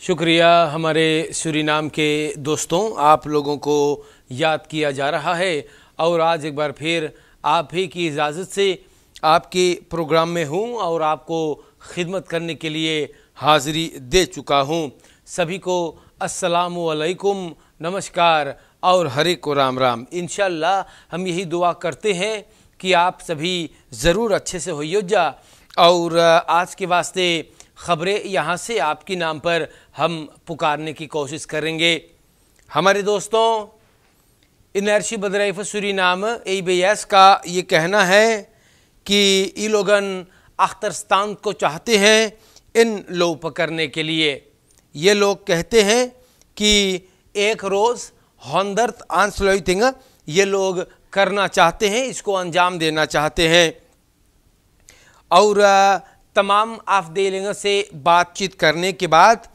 शुक्रिया हमारे सूरीनाम के दोस्तों, आप लोगों को याद किया जा रहा है और आज एक बार फिर आप ही की इजाज़त से आपके प्रोग्राम में हूं और आपको खिदमत करने के लिए हाज़िरी दे चुका हूं। सभी को अस्सलामु अलैकुम, नमस्कार और हरे को राम राम। इंशाअल्लाह हम यही दुआ करते हैं कि आप सभी ज़रूर अच्छे से होइयो जा। और आज के वास्ते ख़बरें यहाँ से आपके नाम पर हम पुकारने की कोशिश करेंगे। हमारे दोस्तों, इनर्शी बदराइफ सूरीनाम ABS का ये कहना है कि ये लोगन अख्तरस्तान को चाहते हैं इन लो पकड़ने के लिए। ये लोग कहते हैं कि एक रोज़ 100 आंसलोइटिंग ये लोग करना चाहते हैं, इसको अंजाम देना चाहते हैं। और तमाम afdelingen से बातचीत करने के बाद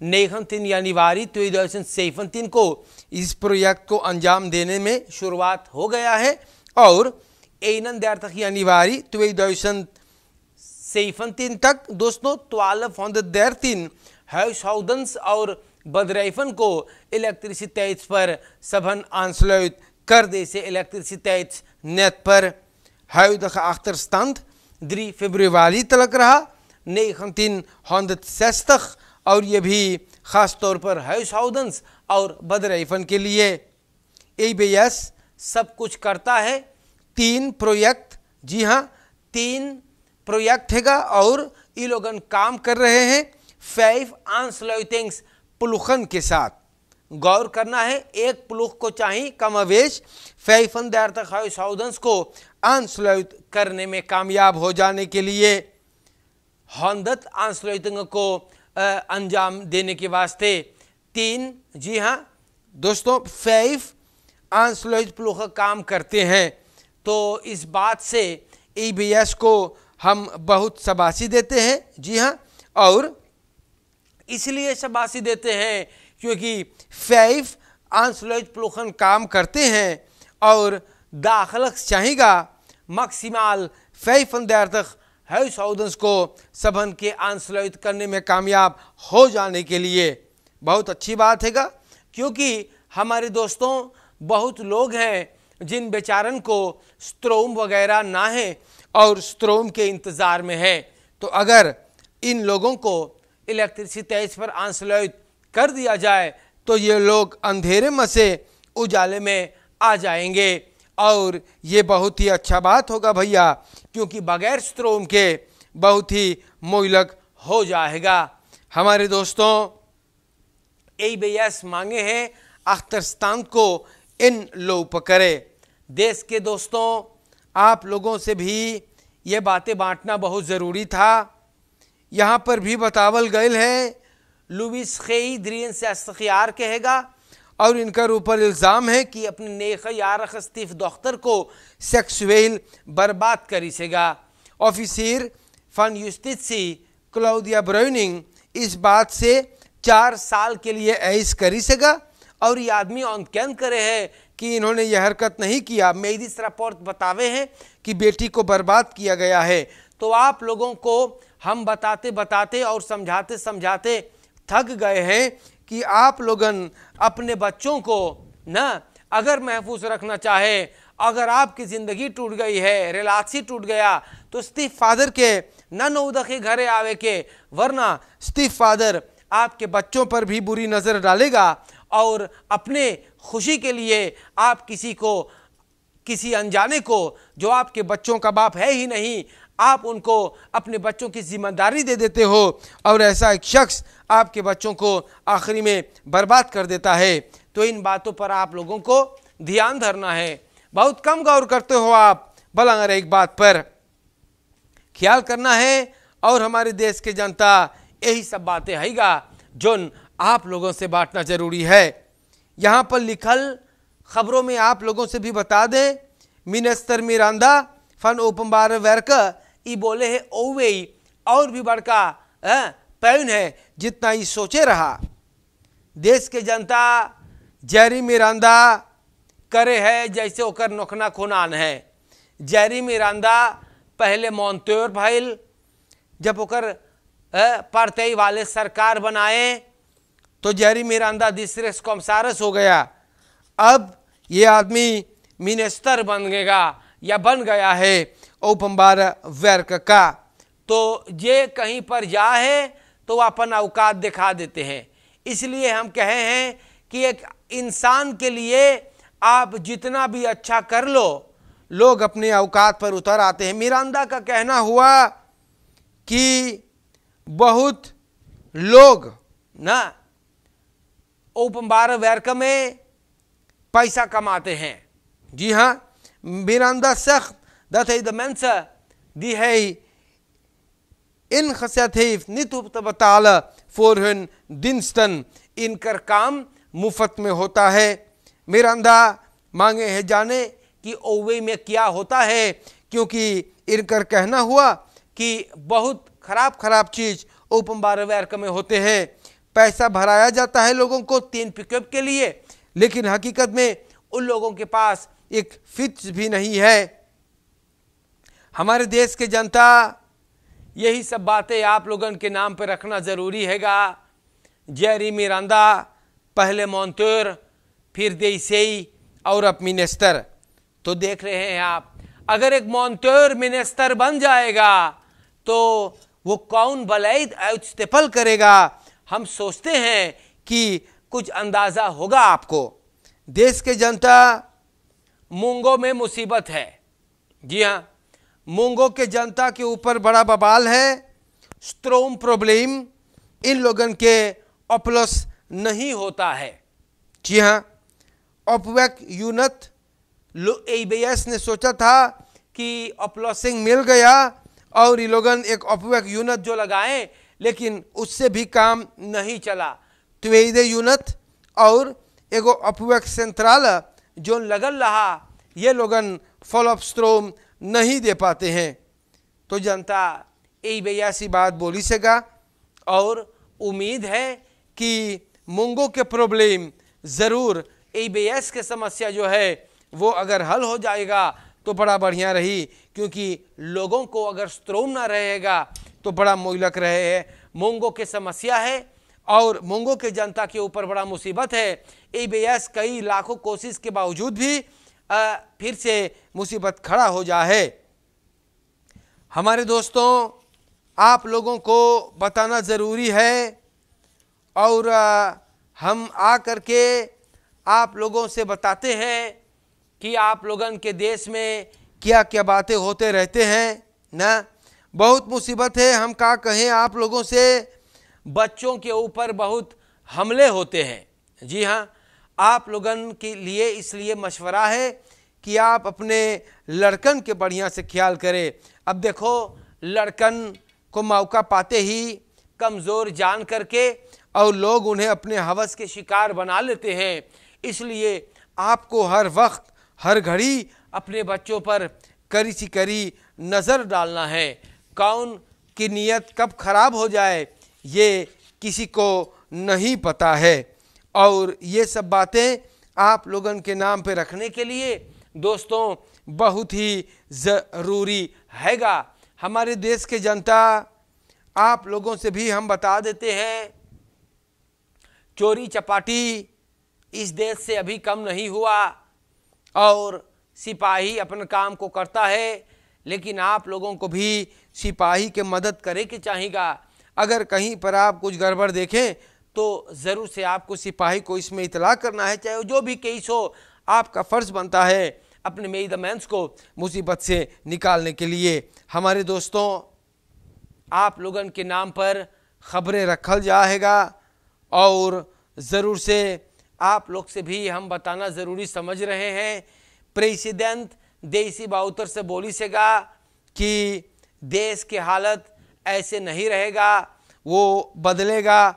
19 जनवरी 2017 को इस प्रोजेक्ट को अंजाम देने में शुरुआत हो गया है और 31 जनवरी 2017 तक दोस्तों 1213 huishoudens और bedrijven को elektriciteits सबन aansluit कर deze elektriciteitsnet पर। huidige achterstand 3 फरवरी तक रहा 1960 और ये भी ख़ास तौर पर huishoudens और bedrijven के लिए। ABS सब कुछ करता है। 3 प्रोजेक्ट, जी हाँ 3 प्रोजेक्ट हैगा और ये लोगन काम कर रहे हैं 5 aansluitings प्लुखन के साथ। गौर करना है, एक प्लुख को चाहिए कमवेश 35 huishoudens को aansluit करने में कामयाब हो जाने के लिए। 100 aansluiting को अंजाम देने के वास्ते 3, जी हाँ दोस्तों 5 aansluit प्लुख काम करते हैं। तो इस बात से ABS को हम बहुत शाबाशी देते हैं, जी हाँ, और इसलिए शाबाशी देते हैं क्योंकि 5 aansluit प्लुखन काम करते हैं और दाखिल चाहिएगा मैक्सिमल 35 huishoudens को सबन के aansluit करने में कामयाब हो जाने के लिए। बहुत अच्छी बात हैगा क्योंकि हमारे दोस्तों बहुत लोग हैं जिन बेचारन को स्ट्रोम वगैरह ना है और स्ट्रोम के इंतज़ार में है। तो अगर इन लोगों को इलेक्ट्रिसिटी पर aansluit कर दिया जाए तो ये लोग अंधेरे में से उजाले में आ जाएंगे और ये बहुत ही अच्छा बात होगा भैया, क्योंकि बगैर स्ट्रोम के बहुत ही मोहलक हो जाएगा। हमारे दोस्तों ABS मांगे हैं अख्तरस्तान को इन लो पकड़े। देश के दोस्तों, आप लोगों से भी ये बातें बांटना बहुत ज़रूरी था। यहाँ पर भी बतावल गए है लुइस खेई द्रीन से अस्तखियार कहेगा और इनका ऊपर इल्ज़ाम है कि अपने नेक यार स्टीफ दोख्तर को सेक्सुअल बर्बाद करीसेगा। ऑफिसर फन यूस्टिसी क्लाउडिया ब्राउनिंग इस बात से 4 साल के लिए ऐश करीसेगा और ये आदमी ऑन कैन करे है कि इन्होंने यह हरकत नहीं किया। मेडिस रिपोर्ट बतावे हैं कि बेटी को बर्बाद किया गया है। तो आप लोगों को हम बताते बताते और समझाते समझाते थक गए हैं कि आप लोगन अपने बच्चों को ना अगर महफूज रखना चाहे, अगर आपकी ज़िंदगी टूट गई है, रिलासी टूट गया, तो स्टीफ फादर के न नौदा के घरे आवे के, वरना स्टीफ फादर आपके बच्चों पर भी बुरी नज़र डालेगा और अपने खुशी के लिए आप किसी अनजाने को जो आपके बच्चों का बाप है ही नहीं, आप उनको अपने बच्चों की जिम्मेदारी दे देते हो और ऐसा एक शख्स आपके बच्चों को आखिरी में बर्बाद कर देता है। तो इन बातों पर आप लोगों को ध्यान धरना है। बहुत कम गौर करते हो आप, बलंगर एक बात पर ख्याल करना है। और हमारे देश के जनता यही सब बातें हैगा जोन आप लोगों से बांटना जरूरी है। यहाँ पर लिखल खबरों में आप लोगों से भी बता दें, मिनिस्टर मिरांडा फन ओपनबार वर्क ई बोले है ओवे और भी बड़का पैन है जितना ही सोचे रहा। देश के जनता जेरी मिरांडा करे है जैसे ओकर नोखना खुनान है। जेरी मिरांडा पहले मॉन्ट्योर भाईल, जब ओकर पार्टी वाले सरकार बनाए तो जेरी मिरांडा डिस्ट्रिक्ट कॉमसारस हो गया। अब ये आदमी मिनिस्टर बन गया है ओपम्बार वर्क का। तो ये कहीं पर जाए तो अपन औकात दिखा देते हैं। इसलिए हम कहे हैं कि एक इंसान के लिए आप जितना भी अच्छा कर लो, लोग अपने औकात पर उतर आते हैं। मिरांडा का कहना हुआ कि बहुत लोग ना ओपम्बार वर्क में पैसा कमाते हैं। जी हाँ, Miranda zegt dat hij de mensen die hij ingezet heeft niet hoeft te betalen voor hun diensten, इनका काम मुफ्त में होता है। मिरांडा मांगे है जाने कि ओवे में क्या होता है, क्योंकि इनका कहना हुआ कि बहुत खराब चीज ओपम्बार वर्क में होते हैं। पैसा भराया जाता है लोगों को 3 पिकअप के लिए, लेकिन हकीकत में उन लोगों के पास एक फिक्स भी नहीं है। हमारे देश के जनता यही सब बातें आप लोगों के नाम पर रखना जरूरी हैगा। जेरी मिरांडा पहले मॉन्टोर, फिर देसेई और अब मिनिस्टर। तो देख रहे हैं आप, अगर एक मॉन्टोर मिनिस्टर बन जाएगा तो वो कौन बलैद इस्तेफल करेगा, हम सोचते हैं कि कुछ अंदाजा होगा आपको। देश के जनता मूंगों में मुसीबत है। जी हाँ, मूंगों के जनता के ऊपर बड़ा बवाल है। स्ट्रोम प्रॉब्लम इन लोगों के ऑपलस नहीं होता है। जी हाँ, ऑपवेक यूनिट एबीएस ने सोचा था कि ऑपलसिंग मिल गया और ये लोगन एक ऑपवेक यूनिट जो लगाएं, लेकिन उससे भी काम नहीं चला। त्वेदे यूनिट और एगो ऑपवेक सेंट्रल जो लगल रहा, ये लोगन फॉलोअप स्ट्रोम नहीं दे पाते हैं। तो जनता ऐसी बात बोली सका और उम्मीद है कि मूंगों के प्रॉब्लम ज़रूर एबीएस के समस्या जो है वो अगर हल हो जाएगा तो बड़ा बढ़िया रही, क्योंकि लोगों को अगर स्ट्रोम ना रहेगा तो बड़ा मोहलक रहे है। मूंगों की समस्या है और मूंगों के जनता के ऊपर बड़ा मुसीबत है। एबीएस कई लाखों कोशिश के बावजूद भी फिर से मुसीबत खड़ा हो जा है। हमारे दोस्तों, आप लोगों को बताना ज़रूरी है और हम आ करके आप लोगों से बताते हैं कि आप लोगों के देश में क्या क्या बातें होते रहते हैं ना। बहुत मुसीबत है, हम क्या कहें आप लोगों से। बच्चों के ऊपर बहुत हमले होते हैं। जी हाँ, आप लोगों के लिए इसलिए मशवरा है कि आप अपने लड़कन के बढ़िया से ख्याल करें। अब देखो, लड़कन को मौका पाते ही कमज़ोर जान करके और लोग उन्हें अपने हवस के शिकार बना लेते हैं। इसलिए आपको हर वक्त हर घड़ी अपने बच्चों पर कड़ी सी कड़ी नज़र डालना है। कौन की नीयत कब खराब हो जाए ये किसी को नहीं पता है। और ये सब बातें आप लोगों के नाम पे रखने के लिए दोस्तों बहुत ही ज़रूरी हैगा। हमारे देश के जनता, आप लोगों से भी हम बता देते हैं, चोरी चपाटी इस देश से अभी कम नहीं हुआ और सिपाही अपने काम को करता है, लेकिन आप लोगों को भी सिपाही के मदद करे के चाहिएगा। अगर कहीं पर आप कुछ गड़बड़ देखें तो ज़रूर से आपको सिपाही को इसमें इतला करना है, चाहे जो भी केस हो। आपका फ़र्ज़ बनता है अपने मेजरमेंट्स को मुसीबत से निकालने के लिए। हमारे दोस्तों, आप लोगों के नाम पर ख़बरें रखल जाएगा और ज़रूर से आप लोग से भी हम बताना ज़रूरी समझ रहे हैं। प्रेसिडेंट देसी बाउतर से बोली सेगा कि देश की हालत ऐसे नहीं रहेगा, वो बदलेगा।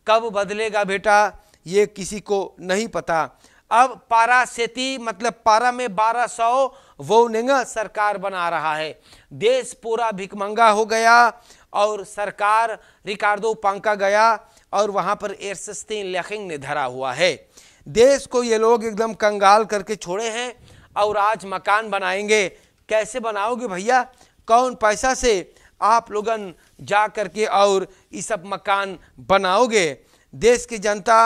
कब बदलेगा बेटा, ये किसी को नहीं पता। अब पारा सेती मतलब पारा में 1200 वो नेंगा सरकार बना रहा है। देश पूरा भिकमंगा हो गया और सरकार रिकार्डो पांका गया और वहाँ पर एर्सस्तीन लेखिंग ने धरा हुआ है। देश को ये लोग एकदम कंगाल करके छोड़े हैं और आज मकान बनाएंगे। कैसे बनाओगे भैया? कौन पैसा से आप लोगन जा करके और ये सब मकान बनाओगे। देश की जनता,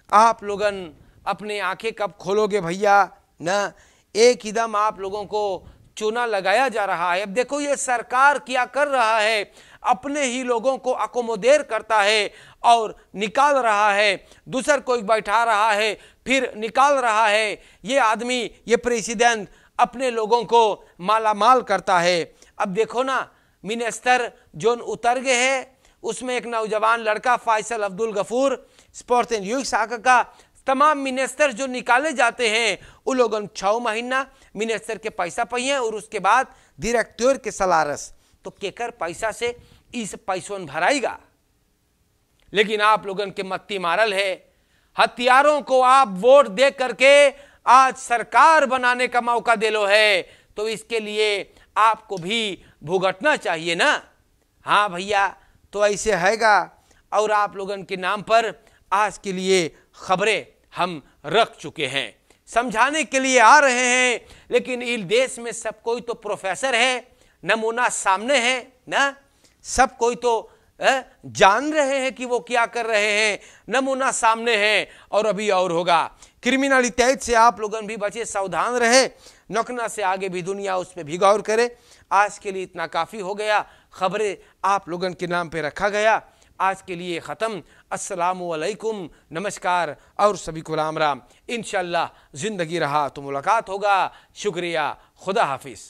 आप लोगन अपने आंखें कब खोलोगे भैया ना। एक एकदम आप लोगों को चूना लगाया जा रहा है। अब देखो ये सरकार क्या कर रहा है, अपने ही लोगों को अकोमोदेर करता है और निकाल रहा है, दूसर कोई बैठा रहा है फिर निकाल रहा है। ये आदमी, ये प्रेसिडेंट अपने लोगों को मालामाल करता है। अब देखो ना, मिनिस्टर जोन उतर गए हैं, उसमें एक नौजवान लड़का Faisal Abdul Gafoor, sports and youth शाखा का, तमाम मिनिस्टर जो निकाले जाते हैं वो लोग 6 महीना मिनिस्टर के पैसा पहिए और उसके बाद डायरेक्टर के सलारस। तो केकर पैसा से इस पैसों भराएगा। लेकिन आप लोगन के मत्ती मारल है, हथियारों को आप वोट दे करके आज सरकार बनाने का मौका दे लो है, तो इसके लिए आपको भी भुगतना चाहिए ना। हाँ भैया, तो ऐसे हैगा। और आप लोगन के नाम पर आज के लिए खबरें हम रख चुके हैं, समझाने के लिए आ रहे हैं। लेकिन इस देश में सब कोई तो प्रोफेसर है, नमूना सामने है ना, सब कोई तो जान रहे हैं कि वो क्या कर रहे हैं, नमूना सामने है। और अभी और होगा। क्रिमिनलिटी से आप लोगन भी बचे, सावधान रहे। नौकना से आगे भी दुनिया उस पर भी गौर करे। आज के लिए इतना काफ़ी हो गया, खबरें आप लोगन के नाम पे रखा गया। आज के लिए ख़त्म। अस्सलामु अलैकुम, नमस्कार और सभी को राम राम। इंशाअल्लाह ज़िंदगी रहा तो मुलाकात होगा। शुक्रिया, खुदा हाफिज़।